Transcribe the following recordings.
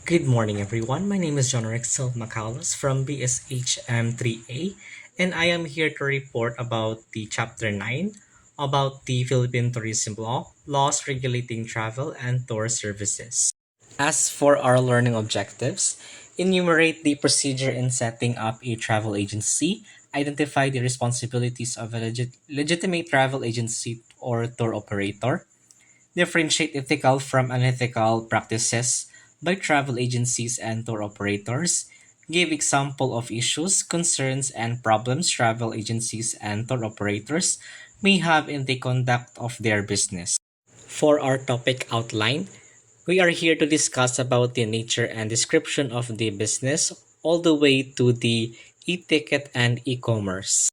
Good morning, everyone. My name is John Rickzel Macalos from BSHM3A, and I am here to report about the Chapter 9 about the Philippine Tourism Law, laws regulating travel and tour services. As for our learning objectives, enumerate the procedure in setting up a travel agency, identify the responsibilities of a legitimate travel agency or tour operator, differentiate ethical from unethical practices by travel agencies and tour operators, give example of issues, concerns, and problems travel agencies and tour operators may have in the conduct of their business. For our topic outline, we are here to discuss about the nature and description of the business all the way to the e-ticket and e-commerce.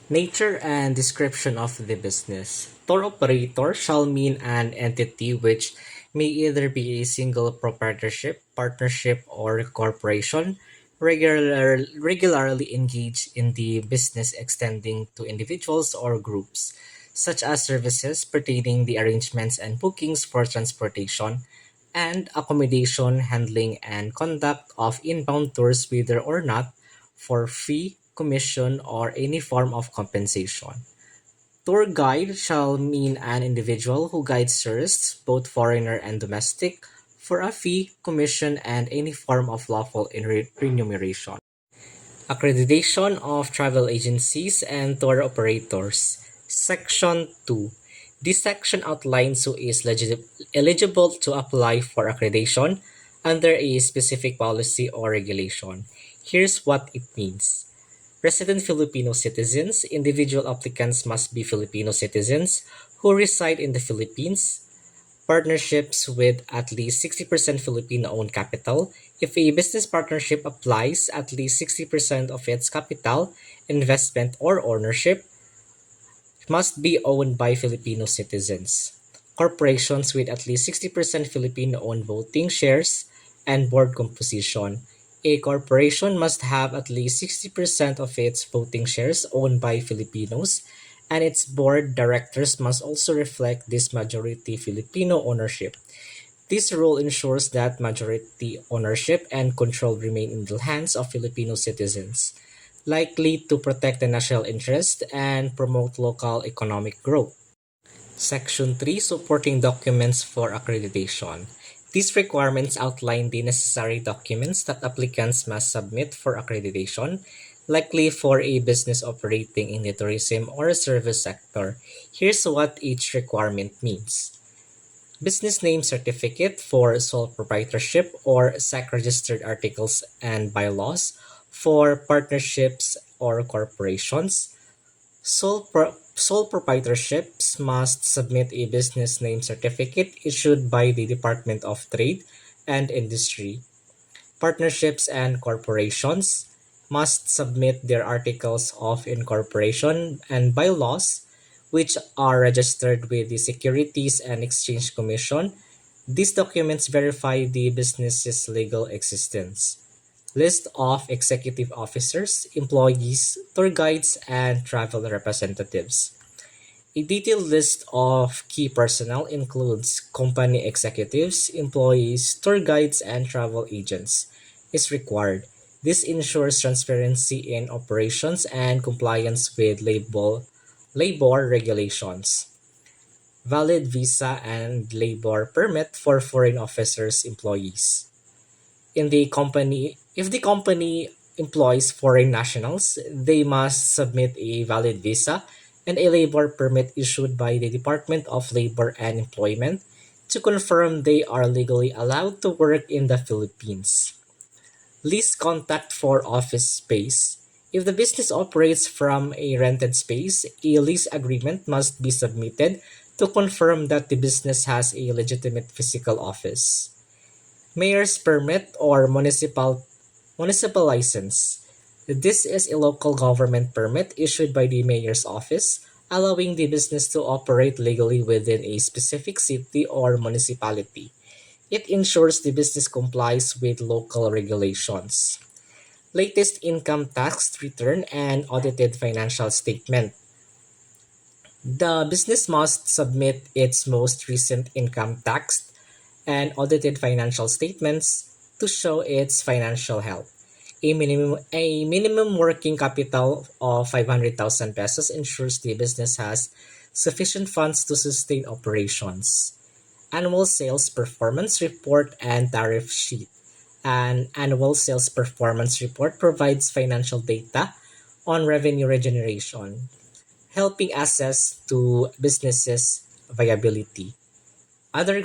Nature and description of the business. Tour operator shall mean an entity which may either be a single proprietorship, partnership, or corporation, regularly engaged in the business extending to individuals or groups, such as services pertaining the arrangements and bookings for transportation and accommodation, handling, and conduct of inbound tours whether or not for fee, commission, or any form of compensation. Tour guide shall mean an individual who guides tourists, both foreigner and domestic, for a fee, commission, and any form of lawful remuneration. Accreditation of travel agencies and tour operators. Section 2. This section outlines who is eligible to apply for accreditation under a specific policy or regulation. Here's what it means. Resident Filipino citizens, individual applicants must be Filipino citizens who reside in the Philippines, partnerships with at least 60% Filipino-owned capital. If a business partnership applies, at least 60% of its capital, investment, or ownership must be owned by Filipino citizens. Corporations with at least 60% Filipino-owned voting shares and board composition. A corporation must have at least 60% of its voting shares owned by Filipinos, and its board directors must also reflect this majority Filipino ownership. This rule ensures that majority ownership and control remain in the hands of Filipino citizens, likely to protect the national interest and promote local economic growth. Section 3, Supporting Documents for Accreditation. These requirements outline the necessary documents that applicants must submit for accreditation, likely for a business operating in the tourism or service sector. Here's what each requirement means. Business name certificate for sole proprietorship or SEC registered articles and bylaws for partnerships or corporations. Sole proprietorships must submit a business name certificate issued by the Department of Trade and Industry. Partnerships and corporations must submit their articles of incorporation and bylaws, which are registered with the Securities and Exchange Commission. These documents verify the business's legal existence. List of executive officers, employees, tour guides, and travel representatives. A detailed list of key personnel includes company executives, employees, tour guides, and travel agents is required. This ensures transparency in operations and compliance with labor regulations. Valid visa and labor permit for foreign officers employees. If the company employs foreign nationals, they must submit a valid visa and a labor permit issued by the Department of Labor and Employment to confirm they are legally allowed to work in the Philippines. Lease contact for office space. If the business operates from a rented space, a lease agreement must be submitted to confirm that the business has a legitimate physical office. Mayor's permit or municipal license. This is a local government permit issued by the mayor's office, allowing the business to operate legally within a specific city or municipality. It ensures the business complies with local regulations. Latest income tax return and audited financial statement. The business must submit its most recent income tax and audited financial statements to show its financial health. A minimum working capital of 500,000 pesos ensures the business has sufficient funds to sustain operations. Annual sales performance report and tariff sheet. An annual sales performance report provides financial data on revenue regeneration, helping assess to businesses viability. Other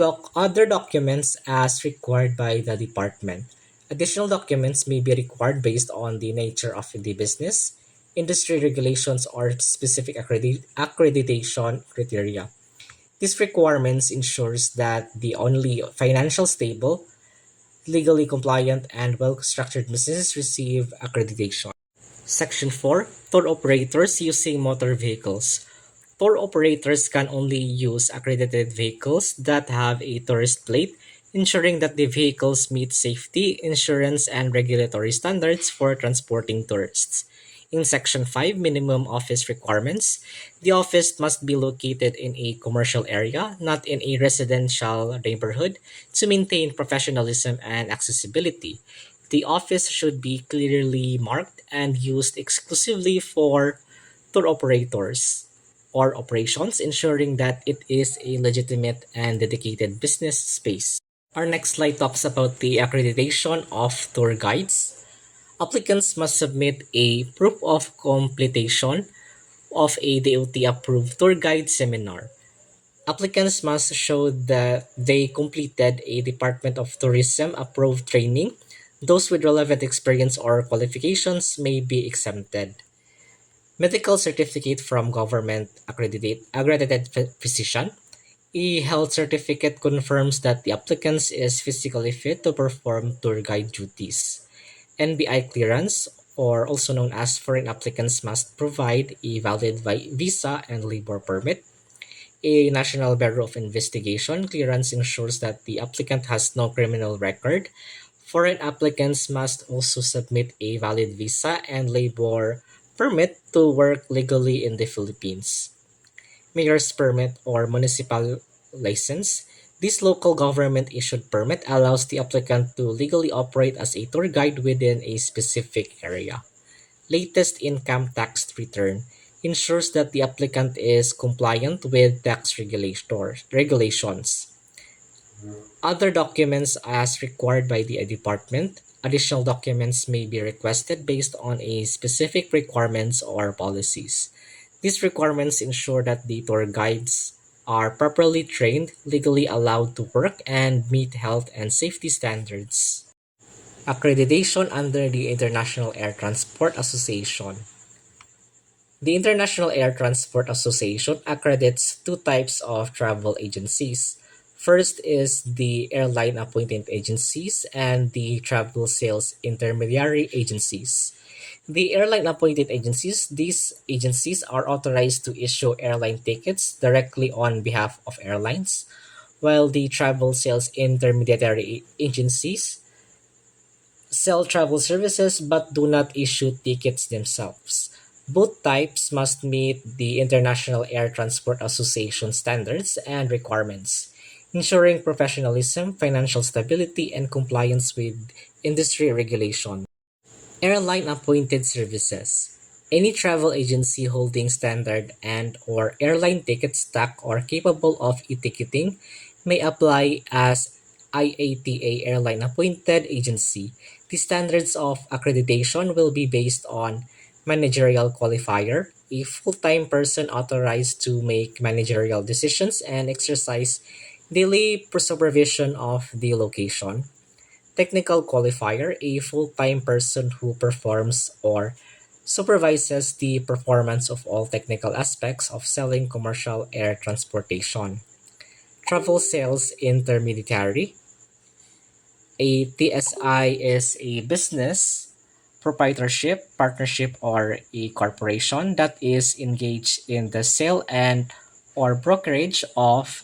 documents as required by the department. Additional documents may be required based on the nature of the business, industry regulations, or specific accreditation criteria. These requirements ensures that the only financial stable, legally compliant, and well-structured businesses receive accreditation. Section 4. Tour operators using motor vehicles. Tour operators can only use accredited vehicles that have a tourist plate, ensuring that the vehicles meet safety, insurance, and regulatory standards for transporting tourists. In Section 5, minimum office requirements, the office must be located in a commercial area, not in a residential neighborhood, to maintain professionalism and accessibility. The office should be clearly marked and used exclusively for tour operators or operations, ensuring that it is a legitimate and dedicated business space. Our next slide talks about the accreditation of tour guides. Applicants must submit a proof of completion of a DOT approved tour guide seminar. Applicants must show that they completed a Department of Tourism approved training. Those with relevant experience or qualifications may be exempted. Medical certificate from government accredited physician. A health certificate confirms that the applicant is physically fit to perform tour guide duties. NBI clearance, or also known as foreign applicants, must provide a valid visa and labor permit. A National Bureau of Investigation clearance ensures that the applicant has no criminal record. Foreign applicants must also submit a valid visa and labor permit to work legally in the Philippines. Mayor's permit or municipal license. This local government issued permit allows the applicant to legally operate as a tour guide within a specific area. Latest income tax return ensures that the applicant is compliant with tax regulations. Other documents as required by the department. Additional documents may be requested based on a specific requirements or policies. These requirements ensure that the tour guides are properly trained, legally allowed to work, and meet health and safety standards. Accreditation under the International Air Transport Association. The International Air Transport Association accredits two types of travel agencies. First is the airline appointed agencies and the travel sales intermediary agencies. The airline appointed agencies, these agencies are authorized to issue airline tickets directly on behalf of airlines, while the travel sales intermediary agencies sell travel services but do not issue tickets themselves. Both types must meet the International Air Transport Association standards and requirements, ensuring professionalism, financial stability, and compliance with industry regulation. Airline appointed services. Any travel agency holding standard and or airline ticket stock or capable of e-ticketing may apply as IATA airline appointed agency. The standards of accreditation will be based on managerial qualifier, a full-time person authorized to make managerial decisions and exercise daily supervision of the location. Technical qualifier, a full-time person who performs or supervises the performance of all technical aspects of selling commercial air transportation. Travel sales intermediary, a TSI is a business, proprietorship, partnership, or a corporation that is engaged in the sale and or brokerage of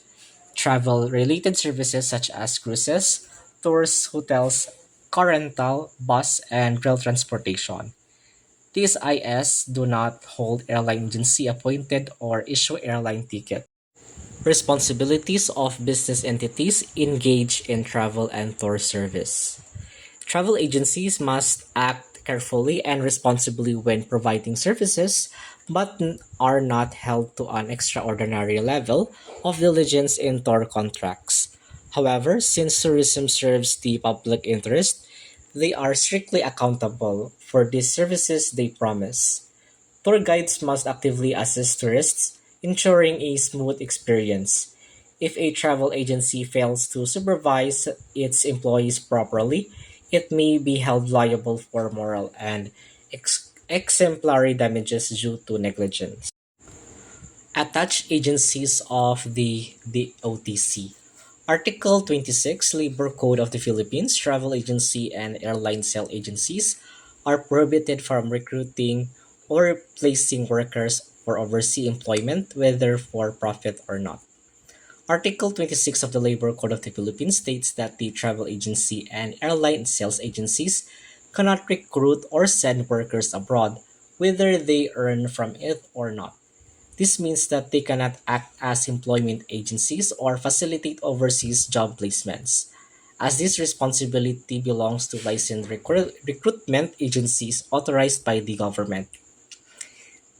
travel-related services such as cruises, tours, hotels, car rental, bus, and rail transportation. These IS do not hold airline agency appointed or issue airline ticket. Responsibilities of business entities engaged in travel and tour service. Travel agencies must act carefully and responsibly when providing services, but are not held to an extraordinary level of diligence in tour contracts. However, since tourism serves the public interest, they are strictly accountable for the services they promise. Tour guides must actively assist tourists, ensuring a smooth experience. If a travel agency fails to supervise its employees properly, it may be held liable for moral and exemplary damages due to negligence. Attached agencies of the OTC. Article 26 Labor Code of the Philippines travel agency and airline sale agencies are prohibited from recruiting or placing workers for overseas employment, whether for profit or not. Article 26 of the Labor Code of the Philippines states that the travel agency and airline sales agencies cannot recruit or send workers abroad, whether they earn from it or not. This means that they cannot act as employment agencies or facilitate overseas job placements, as this responsibility belongs to licensed recruitment agencies authorized by the government.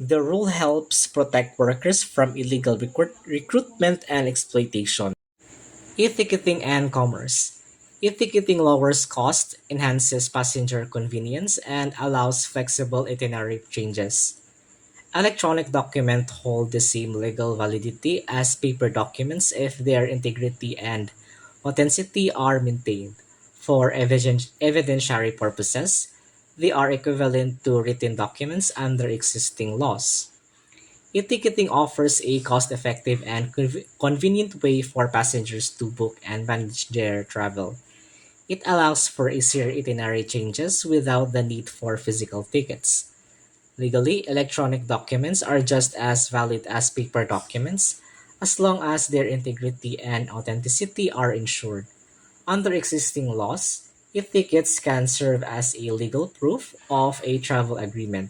The rule helps protect workers from illegal recruitment and exploitation. E-ticketing and commerce. E-ticketing lowers cost, enhances passenger convenience, and allows flexible itinerary changes. Electronic documents hold the same legal validity as paper documents if their integrity and authenticity are maintained. For evidentiary purposes, they are equivalent to written documents under existing laws. E-ticketing offers a cost-effective and convenient way for passengers to book and manage their travel. It allows for easier itinerary changes without the need for physical tickets. Legally, electronic documents are just as valid as paper documents as long as their integrity and authenticity are ensured. Under existing laws, e-tickets can serve as a legal proof of a travel agreement,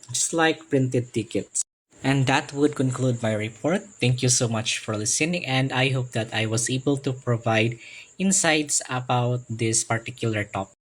just like printed tickets. And that would conclude my report. Thank you so much for listening, and I hope that I was able to provide insights about this particular topic.